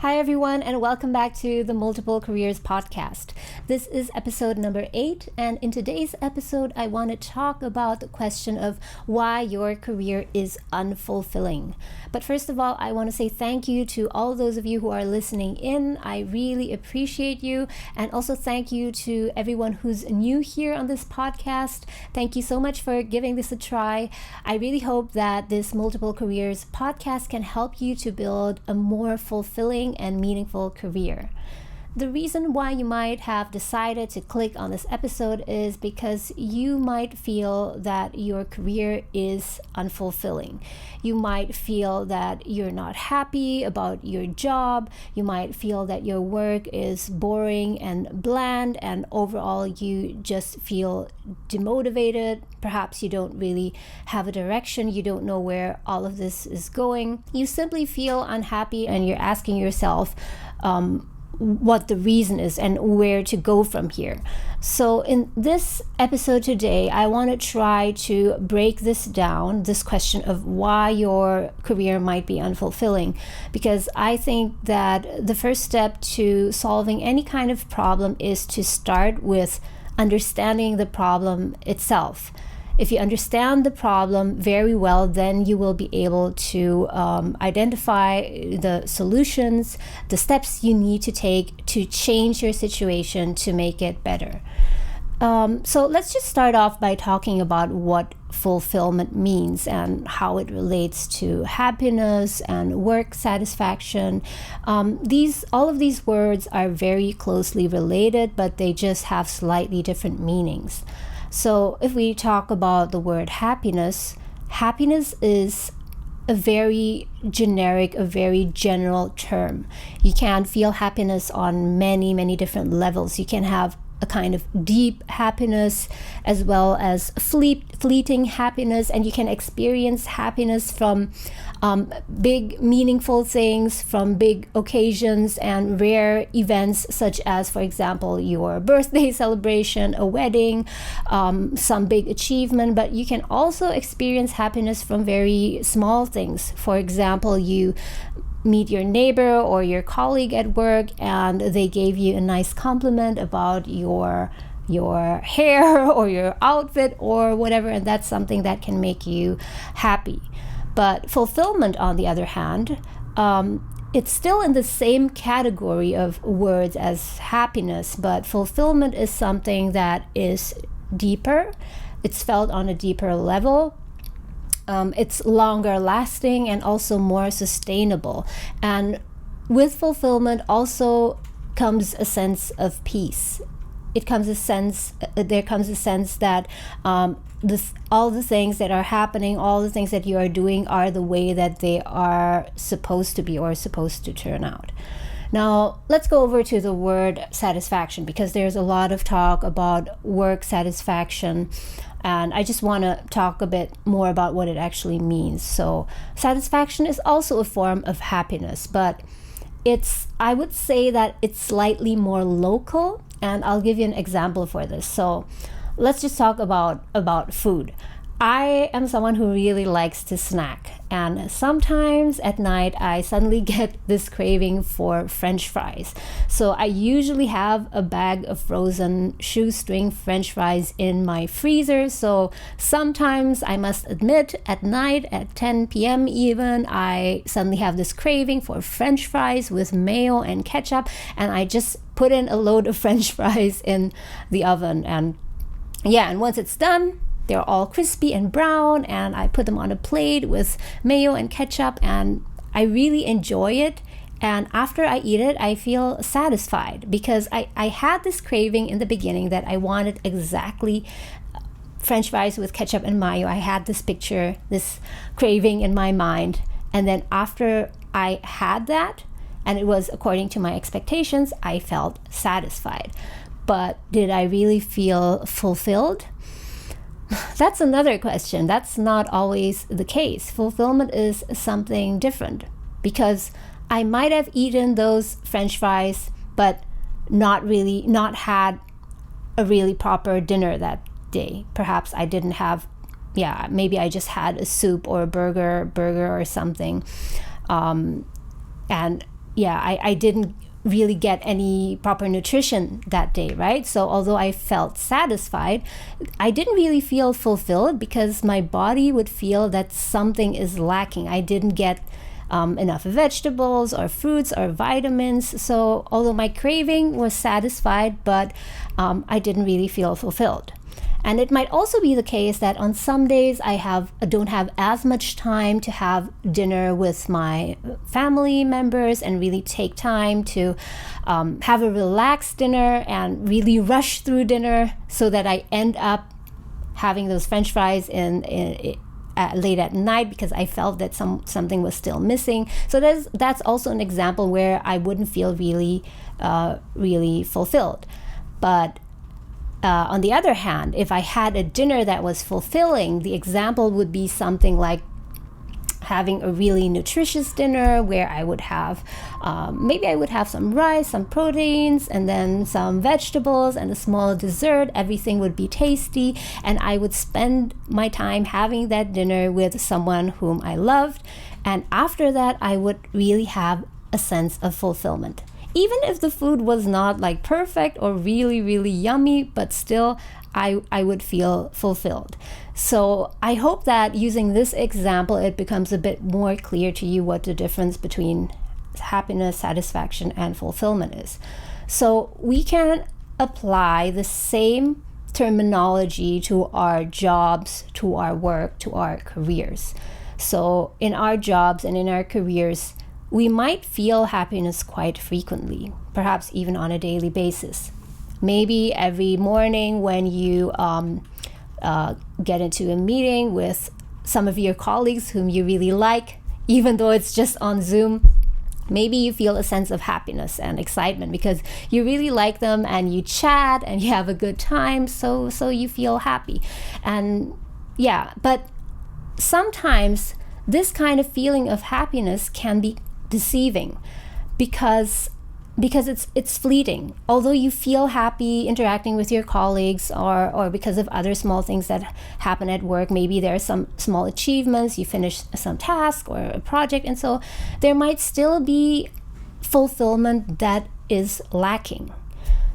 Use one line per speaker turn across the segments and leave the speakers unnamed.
Hi, everyone, and welcome back to the Multiple Careers Podcast. This is episode number 8, and in today's episode, I want to talk about the question of why your career is unfulfilling. But first of all, I want to say thank you to all those of you who are listening in. I really appreciate you, and also thank you to everyone who's new here on this podcast. Thank you so much for giving this a try. I really hope that this Multiple Careers Podcast can help you to build a more fulfilling and meaningful career. The reason why you might have decided to click on this episode is because you might feel that your career is unfulfilling. You might feel that you're not happy about your job. You might feel that your work is boring and bland, and overall you just feel demotivated. Perhaps you don't really have a direction. You don't know where all of this is going. You simply feel unhappy, and you're asking yourself, what the reason is and where to go from here. So in this episode today, I want to try to break this down, this question of why your career might be unfulfilling, because I think that the first step to solving any kind of problem is to start with understanding the problem itself. If you understand the problem very well, then you will be able to identify the solutions, the steps you need to take to change your situation to make it better. So let's just start off by talking about what fulfillment means and how it relates to happiness and work satisfaction. All of these words are very closely related, but they just have slightly different meanings. So if we talk about the word happiness, happiness is a very generic, a very general term. You can feel happiness on many, many different levels. You can have a kind of deep happiness as well as fleeting happiness, and you can experience happiness from big meaningful things, from big occasions and rare events such as, for example, your birthday celebration, a wedding, some big achievement. But you can also experience happiness from very small things. For example, you meet your neighbor or your colleague at work and they gave you a nice compliment about your hair or your outfit or whatever, and that's something that can make you happy. But fulfillment, on the other hand, it's still in the same category of words as happiness, but fulfillment is something that is deeper. It's felt on a deeper level. It's longer lasting and also more sustainable. And with fulfillment also comes a sense of peace. There comes a sense that all the things that are happening, all the things that you are doing are the way that they are supposed to be or supposed to turn out. Now, let's go over to the word satisfaction, because there's a lot of talk about work satisfaction. And I just want to talk a bit more about what it actually means. So satisfaction is also a form of happiness, but I would say that it's slightly more local, and I'll give you an example for this. So let's just talk about food. I am someone who really likes to snack, and sometimes at night I suddenly get this craving for French fries. So I usually have a bag of frozen shoestring French fries in my freezer. So sometimes, I must admit, at night at 10 p.m. even, I suddenly have this craving for French fries with mayo and ketchup, and I just put in a load of French fries in the oven. And once it's done, they're all crispy and brown, and I put them on a plate with mayo and ketchup, and I really enjoy it. And after I eat it, I feel satisfied, because I had this craving in the beginning that I wanted exactly French fries with ketchup and mayo. I had this picture, this craving in my mind. And then after I had that, and it was according to my expectations, I felt satisfied. But did I really feel fulfilled? That's another question. That's not always the case. Fulfillment is something different, because I might have eaten those French fries, but not had a really proper dinner that day. Perhaps I didn't have, maybe I just had a soup or a burger or something. And I didn't really get any proper nutrition that day, right? So although I felt satisfied, I didn't really feel fulfilled because my body would feel that something is lacking. I didn't get enough vegetables or fruits or vitamins. So although my craving was satisfied, but I didn't really feel fulfilled. And it might also be the case that on some days I don't have as much time to have dinner with my family members and really take time to have a relaxed dinner and really rush through dinner, so that I end up having those French fries late at night because I felt that something was still missing. So that's also an example where I wouldn't feel really fulfilled. But on the other hand, if I had a dinner that was fulfilling, the example would be something like having a really nutritious dinner where I would have maybe I would have some rice, some proteins, and then some vegetables and a small dessert. Everything would be tasty, and I would spend my time having that dinner with someone whom I loved, and after that I would really have a sense of fulfillment. Even if the food was not like perfect or really, really yummy, but still I would feel fulfilled. So I hope that using this example, it becomes a bit more clear to you what the difference between happiness, satisfaction, and fulfillment is. So we can apply the same terminology to our jobs, to our work, to our careers. So in our jobs and in our careers, we might feel happiness quite frequently, perhaps even on a daily basis. Maybe every morning when you get into a meeting with some of your colleagues whom you really like, even though it's just on Zoom, maybe you feel a sense of happiness and excitement because you really like them and you chat and you have a good time, so you feel happy. And but sometimes this kind of feeling of happiness can be deceiving because it's fleeting. Although you feel happy interacting with your colleagues or because of other small things that happen at work, maybe there are some small achievements, you finish some task or a project, and so there might still be fulfillment that is lacking.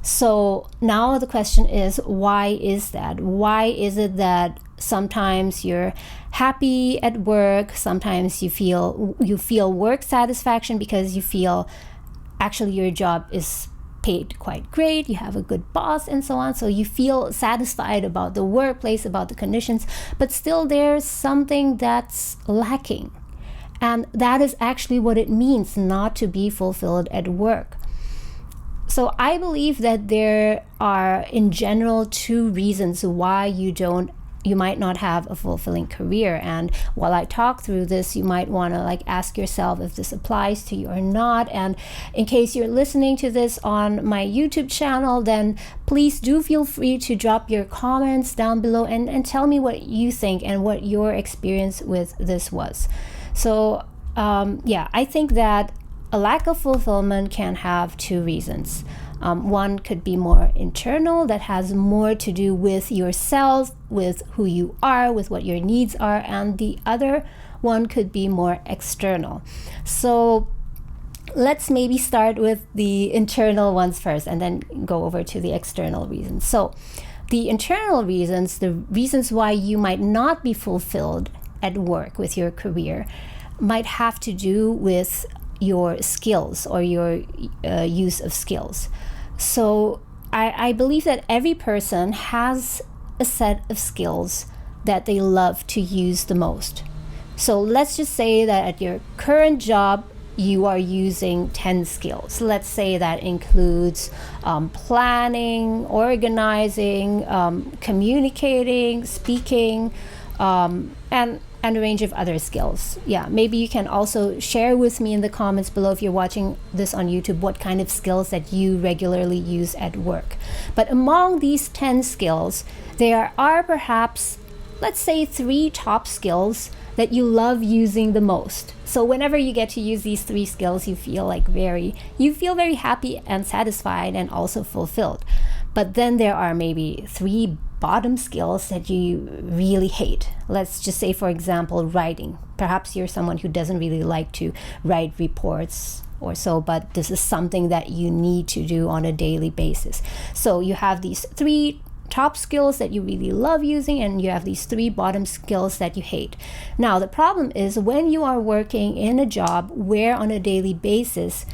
So now the question is, why is that? Why is it that sometimes you're happy at work, sometimes you feel work satisfaction because you feel actually your job is paid quite great, you have a good boss, and so on, so you feel satisfied about the workplace, about the conditions, but still there's something that's lacking. And that is actually what it means not to be fulfilled at work. So I believe that there are in general two reasons why you might not have a fulfilling career. And while I talk through this, you might want to ask yourself if this applies to you or not. And in case you're listening to this on my YouTube channel, then please do feel free to drop your comments down below and tell me what you think and what your experience with this was. So I think that a lack of fulfillment can have two reasons. One could be more internal, that has more to do with yourself, with who you are, with what your needs are, and the other one could be more external. So let's maybe start with the internal ones first and then go over to the external reasons. So the internal reasons, the reasons why you might not be fulfilled at work with your career, might have to do with your skills or your use of skills. So I believe that every person has a set of skills that they love to use the most. So let's just say that at your current job, you are using 10 skills. Let's say that includes planning, organizing, communicating, speaking, and a range of other skills. Maybe you can also share with me in the comments below, if you're watching this on YouTube, what kind of skills that you regularly use at work. But among these 10 skills, there are perhaps, let's say, 3 top skills that you love using the most. So whenever you get to use these 3 skills, you feel very happy and satisfied and also fulfilled. But then there are maybe 3 bottom skills that you really hate. Let's just say, for example, writing. Perhaps you're someone who doesn't really like to write reports or so, but this is something that you need to do on a daily basis. So you have these 3 top skills that you really love using, and you have these 3 bottom skills that you hate. Now, the problem is when you are working in a job where on a daily basis,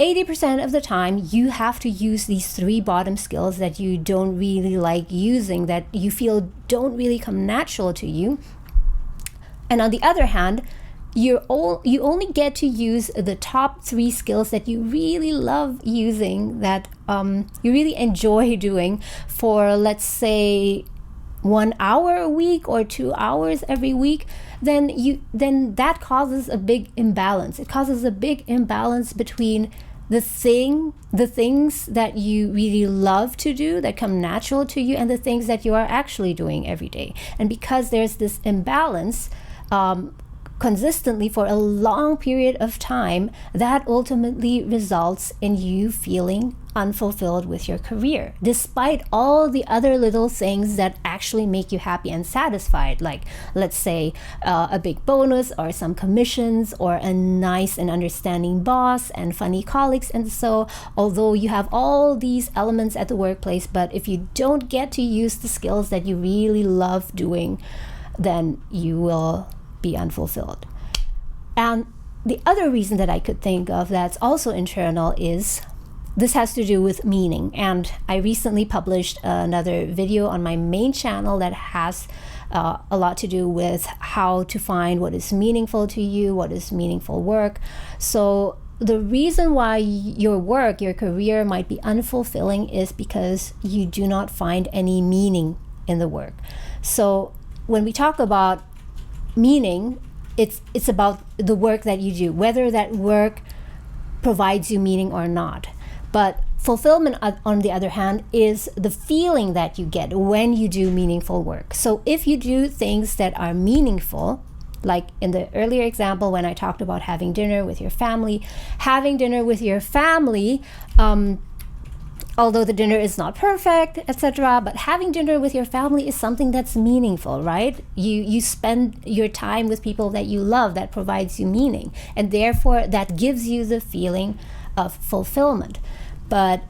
80% of the time you have to use these 3 bottom skills that you don't really like using, that you feel don't really come natural to you. And on the other hand, you only get to use the top 3 skills that you really love using, that you really enjoy doing for, let's say, 1 hour a week or 2 hours every week. Then that causes a big imbalance. It causes a big imbalance between the things that you really love to do, that come natural to you, and the things that you are actually doing every day. And because there's this imbalance consistently for a long period of time, that ultimately results in you feeling unfulfilled with your career, despite all the other little things that actually make you happy and satisfied, like, let's say, a big bonus or some commissions or a nice and understanding boss and funny colleagues. And so although you have all these elements at the workplace, but if you don't get to use the skills that you really love doing, then you will be unfulfilled. And the other reason that I could think of that's also internal is this has to do with meaning. And I recently published another video on my main channel that has a lot to do with how to find what is meaningful to you, what is meaningful work. So the reason why your work, your career might be unfulfilling is because you do not find any meaning in the work. So when we talk about meaning, it's about the work that you do, whether that work provides you meaning or not. But fulfillment, on the other hand, is the feeling that you get when you do meaningful work. So if you do things that are meaningful, like in the earlier example when I talked about having dinner with your family, although the dinner is not perfect, etc., but having dinner with your family is something that's meaningful, right? You spend your time with people that you love, that provides you meaning, and therefore that gives you the feeling of fulfillment. But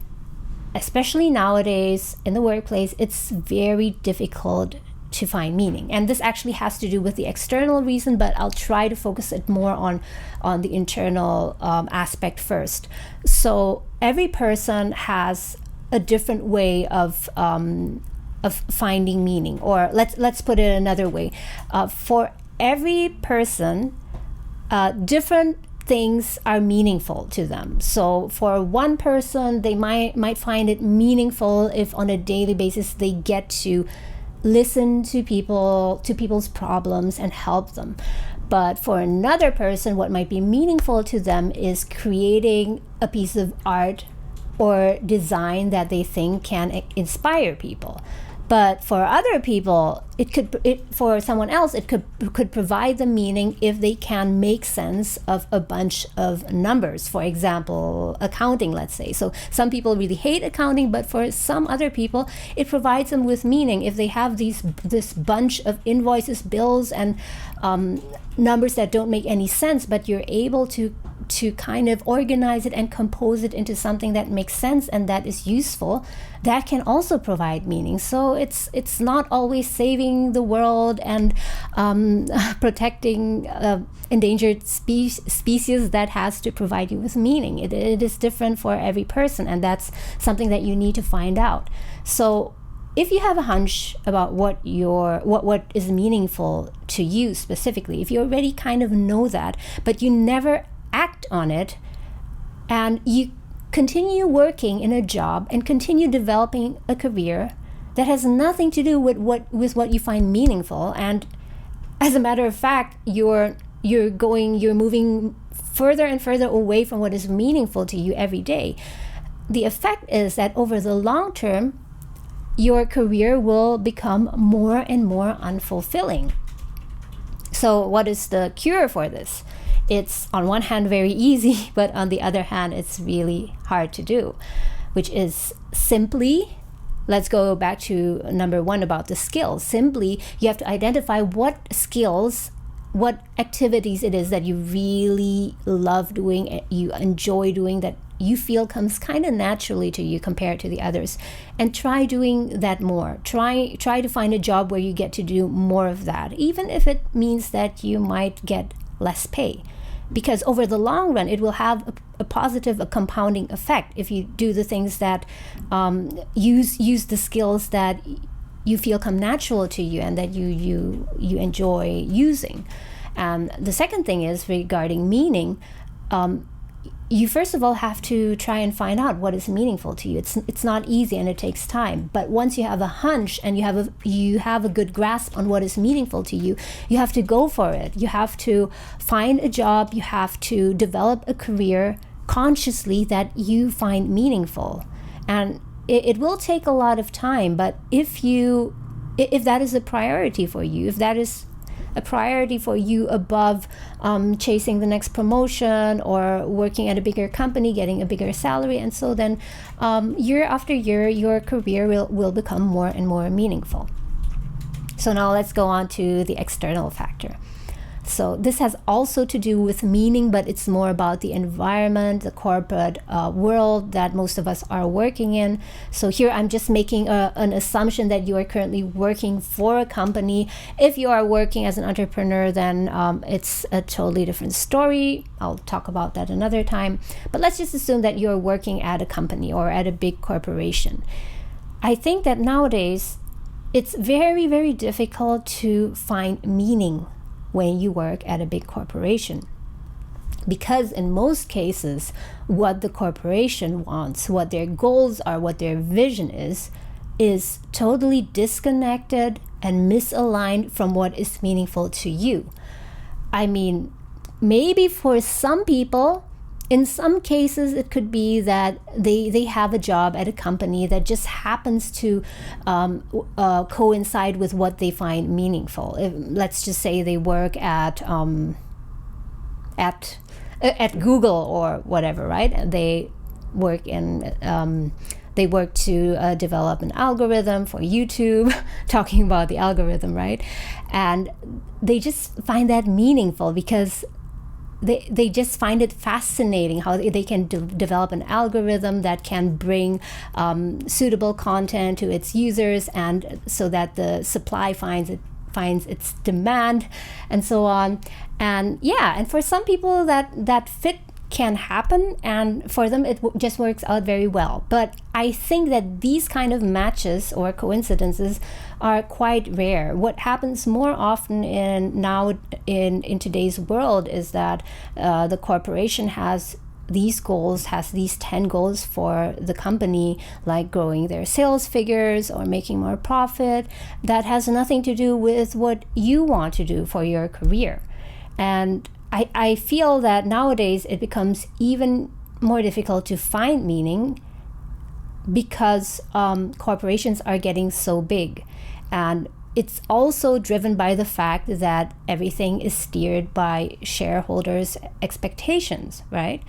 especially nowadays in the workplace, it's very difficult to find meaning. And this actually has to do with the external reason, but I'll try to focus it more on the internal aspect first. So every person has a different way of finding meaning, or let's put it another way. For every person, different things are meaningful to them. So for one person, they might find it meaningful if on a daily basis they get to listen to people's problems and help them. But for another person, what might be meaningful to them is creating a piece of art or design that they think can inspire people. But for other people, for someone else, it could provide the meaning if they can make sense of a bunch of numbers. For example, accounting, let's say. So some people really hate accounting, but for some other people, it provides them with meaning if they have this bunch of invoices, bills, and numbers that don't make any sense, but you're able to kind of organize it and compose it into something that makes sense and that is useful. That can also provide meaning. So it's not always saving the world and protecting endangered species that has to provide you with meaning. It is different for every person, and that's something that you need to find out. So if you have a hunch about what is meaningful to you specifically, if you already kind of know that, but you never act on it, and you continue working in a job and continue developing a career that has nothing to do with what you find meaningful, and as a matter of fact, you're moving further and further away from what is meaningful to you every day, the effect is that over the long term, your career will become more and more unfulfilling. So what is the cure for this? It's on one hand very easy, but on the other hand, it's really hard to do, which is simply, let's go back to number 1 about the skills. Simply, you have to identify what skills what activities it is that you really love doing, you enjoy doing, that you feel comes kind of naturally to you compared to the others, and try doing that more. Try to find a job where you get to do more of that, even if it means that you might get less pay, because over the long run it will have a positive, a compounding effect if you do the things that use the skills that you feel come natural to you and that you enjoy using. And the second thing is regarding meaning. You first of all have to try and find out what is meaningful to you. It's not easy and it takes time. But once you have a hunch and you have a good grasp on what is meaningful to you, you have to go for it. You have to find a job. You have to develop a career consciously that you find meaningful. And it will take a lot of time, but if that is a priority for you, if that is a priority for you above chasing the next promotion or working at a bigger company, getting a bigger salary, and so then year after year your career will become more and more meaningful. So now let's go on to the external factor. So this has also to do with meaning, but it's more about the environment, the corporate world that most of us are working in. So here I'm just making an assumption that you are currently working for a company. If you are working as an entrepreneur, then it's a totally different story. I'll talk about that another time. But let's just assume that you're working at a company or at a big corporation. I think that nowadays it's very, very difficult to find meaning when you work at a big corporation, because in most cases what the corporation wants, what their goals are, what their vision is totally disconnected and misaligned from what is meaningful to you. I mean, maybe for some people, in some cases it could be that they have a job at a company that just happens to coincide with what they find meaningful. Let's just say they work at Google or whatever, right? They work to develop an algorithm for YouTube, talking about the algorithm, right? And they just find that meaningful because they just find it fascinating how they can develop an algorithm that can bring suitable content to its users, and so that the supply finds its demand, and so on. And and for some people that fit can happen, and for them it just works out very well. But I think that these kind of matches or coincidences are quite rare. What happens more often in today's world is that the corporation has these goals, has these 10 goals for the company, like growing their sales figures or making more profit, that has nothing to do with what you want to do for your career. And I feel that nowadays it becomes even more difficult to find meaning because corporations are getting so big. And it's also driven by the fact that everything is steered by shareholders' expectations, right?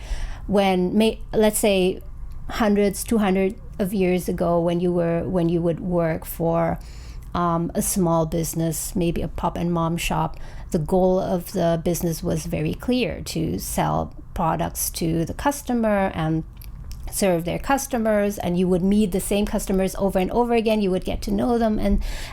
Let's say 200 of years ago, when you would work for a small business, maybe a pop and mom shop, the goal of the business was very clear: to sell products to the customer and serve their customers, and you would meet the same customers over and over again. You would get to know them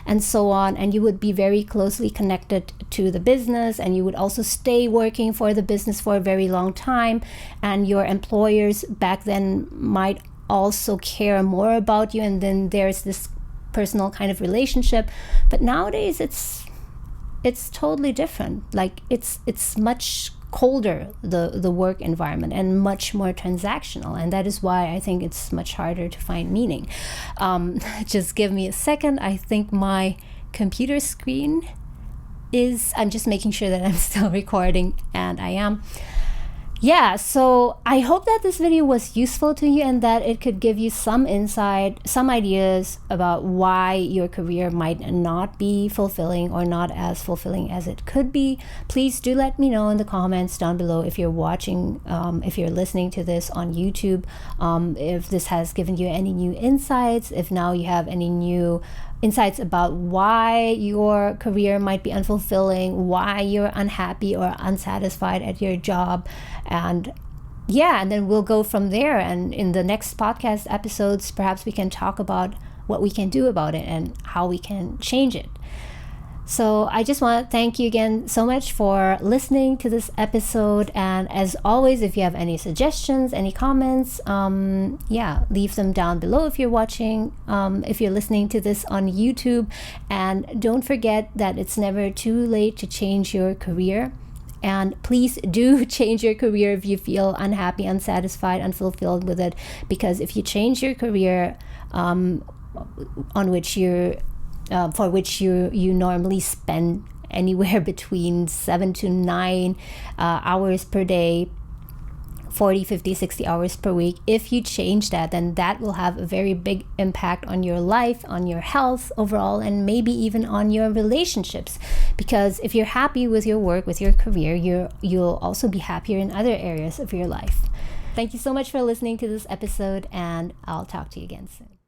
and so on, and you would be very closely connected to the business, and you would also stay working for the business for a very long time, and your employers back then might also care more about you, and then there's this personal kind of relationship. But nowadays it's totally different. Like it's much colder, the work environment, and much more transactional, and that is why I think it's much harder to find meaning. Just give me a second. I think my computer screen I'm just making sure that I'm still recording, and I am. So I hope that this video was useful to you and that it could give you some insight, some ideas about why your career might not be fulfilling or not as fulfilling as it could be. Please do let me know in the comments down below if you're watching, if you're listening to this on YouTube, if this has given you any new insights, if now you have any new insights about why your career might be unfulfilling, why you're unhappy or unsatisfied at your job. And then we'll go from there. And in the next podcast episodes, perhaps we can talk about what we can do about it and how we can change it. So I just want to thank you again so much for listening to this episode. And as always, if you have any suggestions, any comments, leave them down below if you're watching, if you're listening to this on YouTube. And don't forget that it's never too late to change your career. And please do change your career if you feel unhappy, unsatisfied, unfulfilled with it. Because if you change your career for which you normally spend anywhere between 7 to 9 hours per day, 40, 50, 60 hours per week, if you change that, then that will have a very big impact on your life, on your health overall, and maybe even on your relationships. Because if you're happy with your work, with your career, you'll also be happier in other areas of your life. Thank you so much for listening to this episode, and I'll talk to you again soon.